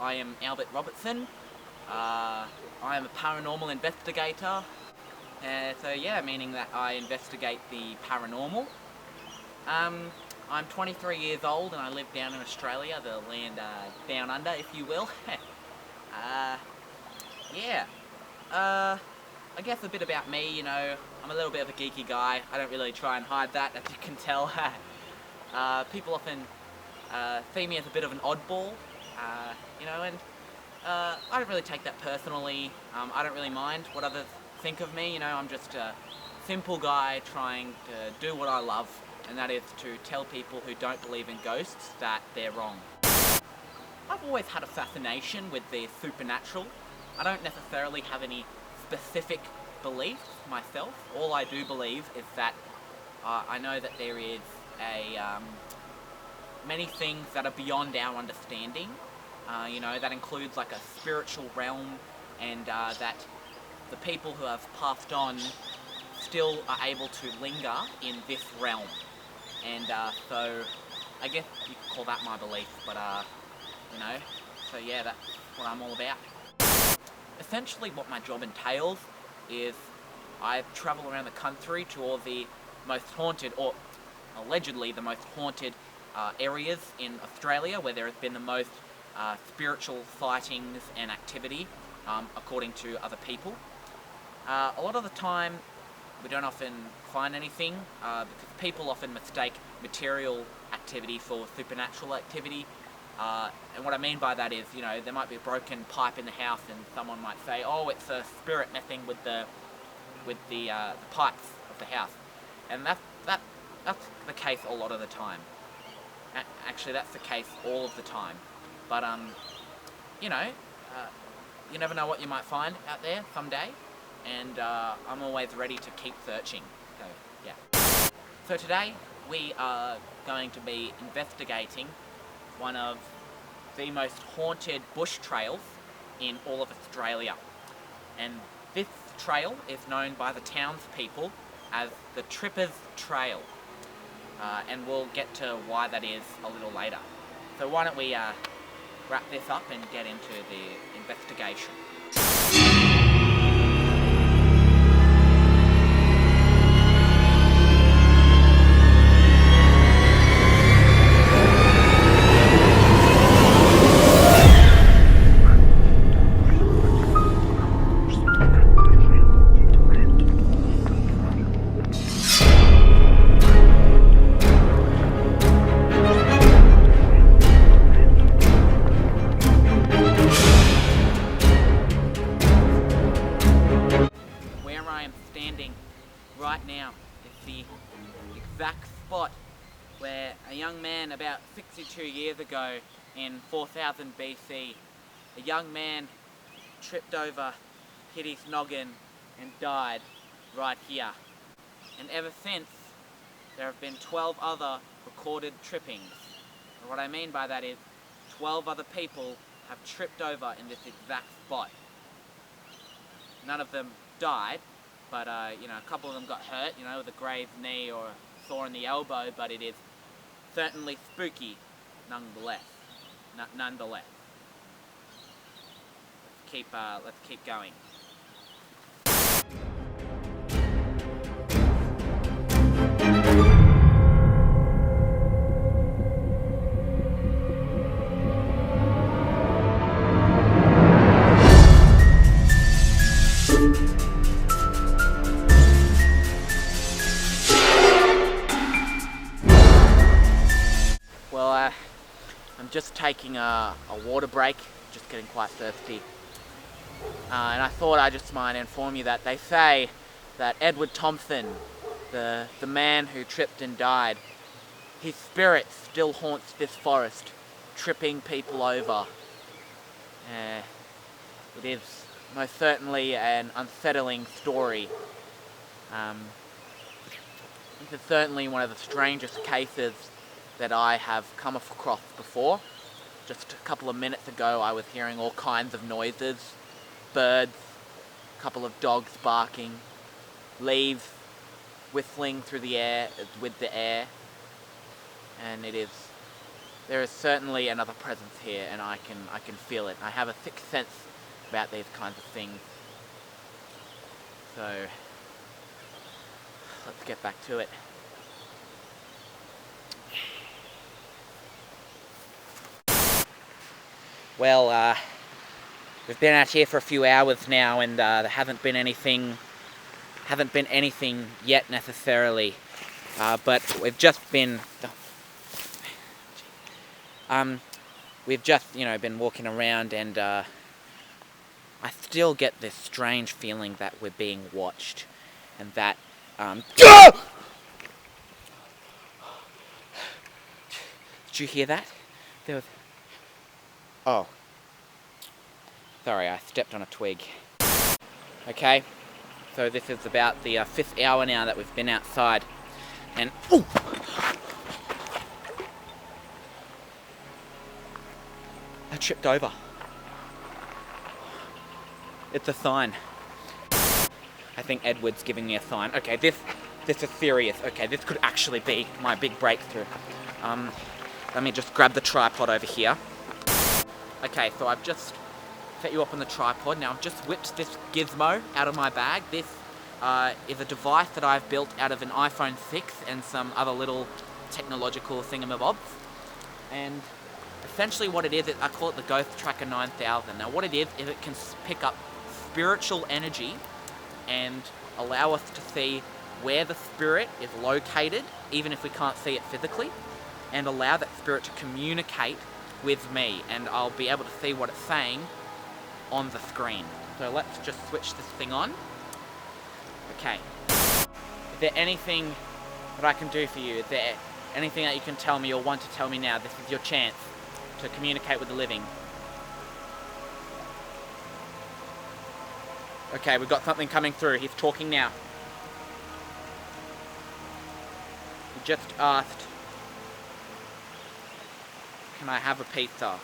I am Albert Robertson. I am a paranormal investigator. So yeah, meaning that I investigate the paranormal. I'm 23 years old and I live down in Australia, the land down under, if you will. Yeah. I guess a bit about me, you know, I'm a little bit of a geeky guy. I don't really try and hide that, as you can tell. People often see me as a bit of an oddball, you know, and I don't really take that personally. I don't really mind what others think of me, you know. I'm just a simple guy trying to do what I love, and that is to tell people who don't believe in ghosts that they're wrong. I've always had a fascination with the supernatural. I don't necessarily have any specific beliefs myself. All I do believe is that I know that there is many things that are beyond our understanding. You know, that includes like a spiritual realm, and that the people who have passed on still are able to linger in this realm. And so I guess you could call that my belief, but you know, so yeah, that's what I'm all about. Essentially what my job entails is I travel around the country to all the most haunted, or allegedly the most haunted areas in Australia where there has been the most spiritual sightings and activity, according to other people. A lot of the time we don't often find anything because people often mistake material activity for supernatural activity. And what I mean by that is, you know, there might be a broken pipe in the house and someone might say, oh, it's a spirit messing with the pipes of the house. And that's the case a lot of the time. Actually, that's the case all of the time. But, you know, you never know what you might find out there someday. And I'm always ready to keep searching. So, yeah. So today, we are going to be investigating one of the most haunted bush trails in all of Australia. And this trail is known by the townspeople as the Trippers Trail. And we'll get to why that is a little later. So why don't we wrap this up and get into the investigation. Right now is the exact spot where a young man about 62 years ago in 4000 BC, a young man tripped over, hit his noggin and died right here. And ever since, there have been 12 other recorded trippings. And what I mean by that is 12 other people have tripped over in this exact spot. None of them died, but you know, a couple of them got hurt, you know, with a grazed knee or a sore in the elbow, but it is certainly spooky nonetheless. Nonetheless. Let's keep going. Well, I'm just taking a water break, just getting quite thirsty. And I thought I just might inform you that they say that Edward Thompson, the man who tripped and died, his spirit still haunts this forest, tripping people over. It is most certainly an unsettling story. This is certainly one of the strangest cases that I have come across before. Just a couple of minutes ago I was hearing all kinds of noises, birds, a couple of dogs barking, leaves whistling through the air, with the air, and it is there is certainly another presence here, and I can feel it. I have a sixth sense about these kinds of things. So let's get back to it. Well, we've been out here for a few hours now, and there hasn't been anything yet necessarily. But we've just been been walking around, and I still get this strange feeling that we're being watched, and that did you hear that? There was... Oh. Sorry, I stepped on a twig. Okay, so this is about the 5th hour now that we've been outside, and... Ooh! I tripped over. It's a sign. I think Edward's giving me a sign. Okay, this is serious. Okay, this could actually be my big breakthrough. Let me just grab the tripod over here. Okay, so I've just set you up on the tripod. Now I've just whipped this gizmo out of my bag. This is a device that I've built out of an iPhone 6 and some other little technological thingamabobs. And essentially what it is, I call it the Ghost Tracker 9000. Now what it is it can pick up spiritual energy and allow us to see where the spirit is located, even if we can't see it physically, and allow that spirit to communicate with me, and I'll be able to see what it's saying on the screen. So let's just switch this thing on. Okay. Is there anything that I can do for you? Is there anything that you can tell me or want to tell me now? This is your chance to communicate with the living. Okay, we've got something coming through. He's talking now. He just asked, can I have a pizza?